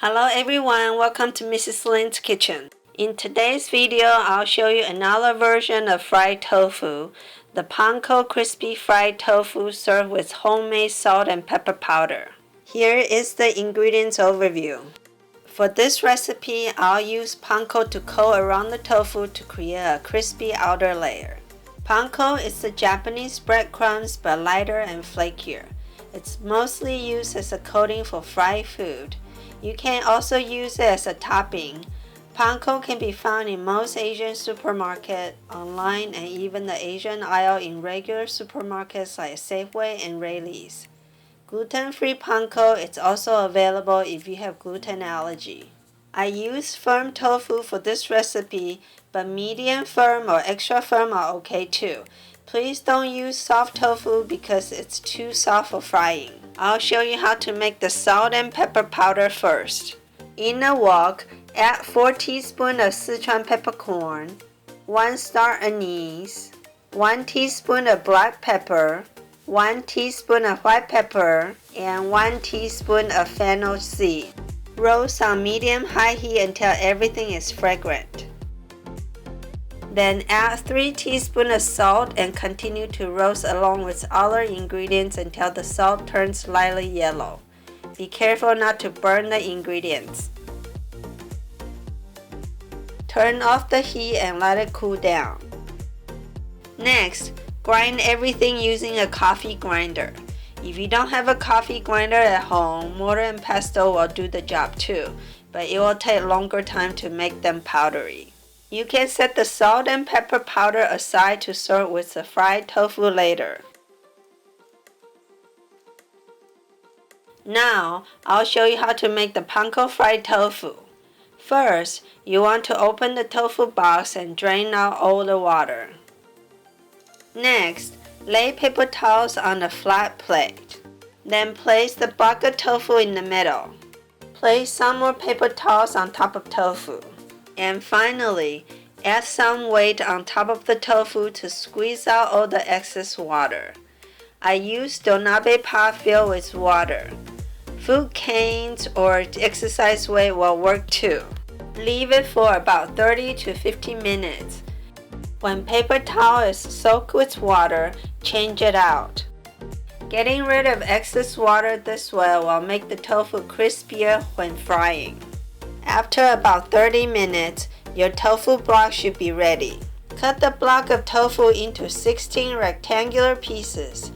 Hello everyone, welcome to Mrslinskitchen. In today's video, I'll show you another version of fried tofu, the Panko Crispy Fried Tofu served with homemade salt and pepper powder. Here is the ingredients overview. For this recipe, I'll use panko to coat around the tofu to create a crispy outer layer. Panko is the Japanese breadcrumbs but lighter and flakier. It's mostly used as a coating for fried food. You can also use it as a topping. Panko can be found in most Asian supermarkets, online, and even the Asian aisle in regular supermarkets like Safeway and Raley's. Gluten-free panko is also available if you have gluten allergy. I use firm tofu for this recipe, but medium firm or extra firm are okay too. Please don't use soft tofu because it's too soft for frying. I'll show you how to make the salt and pepper powder first. In a wok, add 4 teaspoons of Sichuan peppercorn, 1 star anise, 1 teaspoon of black pepper, 1 teaspoon of white pepper, and 1 teaspoon of fennel seed. Roast on medium-high heat until everything is fragrant. Then add 3 teaspoons of salt and continue to roast along with other ingredients until the salt turns lightly yellow. Be careful not to burn the ingredients. Turn off the heat and let it cool down. Next, grind everything using a coffee grinder. If you don't have a coffee grinder at home, mortar and pestle will do the job too, but it will take longer time to make them powdery. You can set the salt and pepper powder aside to serve with the fried tofu later. Now, I'll show you how to make the panko fried tofu. First, you want to open the tofu box and drain out all the water. Next, lay paper towels on a flat plate. Then place the block of tofu in the middle. Place some more paper towels on top of tofu. And finally, add some weight on top of the tofu to squeeze out all the excess water. I used donabe pot filled with water. Food cans or exercise weight will work too. Leave it for about 30 to 50 minutes. When paper towel is soaked with water, change it out. Getting rid of excess water this way will make the tofu crispier when frying. After about 30 minutes, your tofu block should be ready. Cut the block of tofu into 16 rectangular pieces.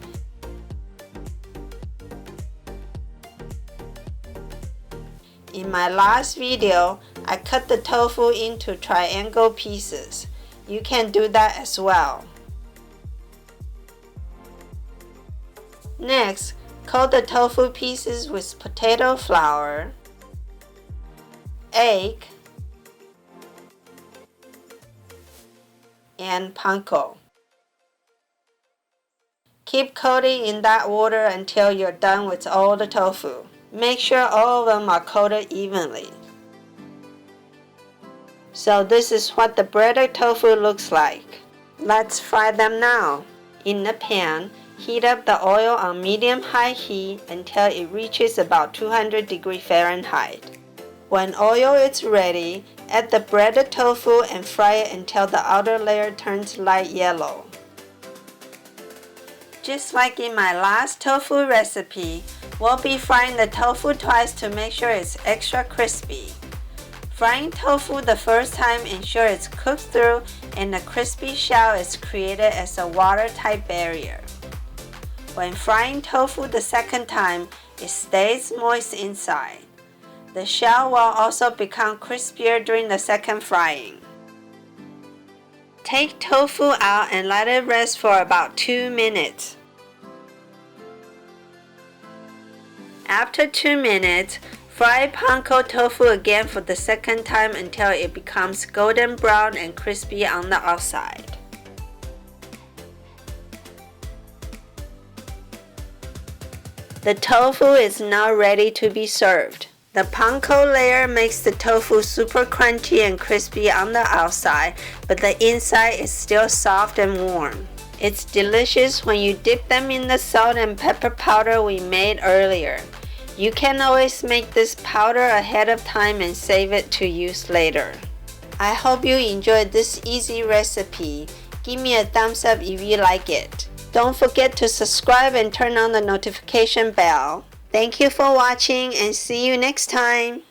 In my last video, I cut the tofu into triangle pieces. You can do that as well. Next, coat the tofu pieces with potato flour, egg, and panko. Keep coating in that order until you're done with all the tofu. Make sure all of them are coated evenly. So this is what the breaded tofu looks like. Let's fry them now. In a pan, heat up the oil on medium-high heat until it reaches about 200 degrees Fahrenheit. When oil is ready, add the breaded tofu and fry it until the outer layer turns light yellow. Just like in my last tofu recipe, we'll be frying the tofu twice to make sure it's extra crispy. Frying tofu the first time ensures it's cooked through and the crispy shell is created as a watertight barrier. When frying tofu the second time, it stays moist inside. The shell will also become crispier during the second frying. Take tofu out and let it rest for about 2 minutes. After 2 minutes, fry panko tofu again for the second time until it becomes golden brown and crispy on the outside. The tofu is now ready to be served. The panko layer makes the tofu super crunchy and crispy on the outside, but the inside is still soft and warm. It's delicious when you dip them in the salt and pepper powder we made earlier. You can always make this powder ahead of time and save it to use later. I hope you enjoyed this easy recipe. Give me a thumbs up if you like it. Don't forget to subscribe and turn on the notification bell. Thank you for watching and see you next time.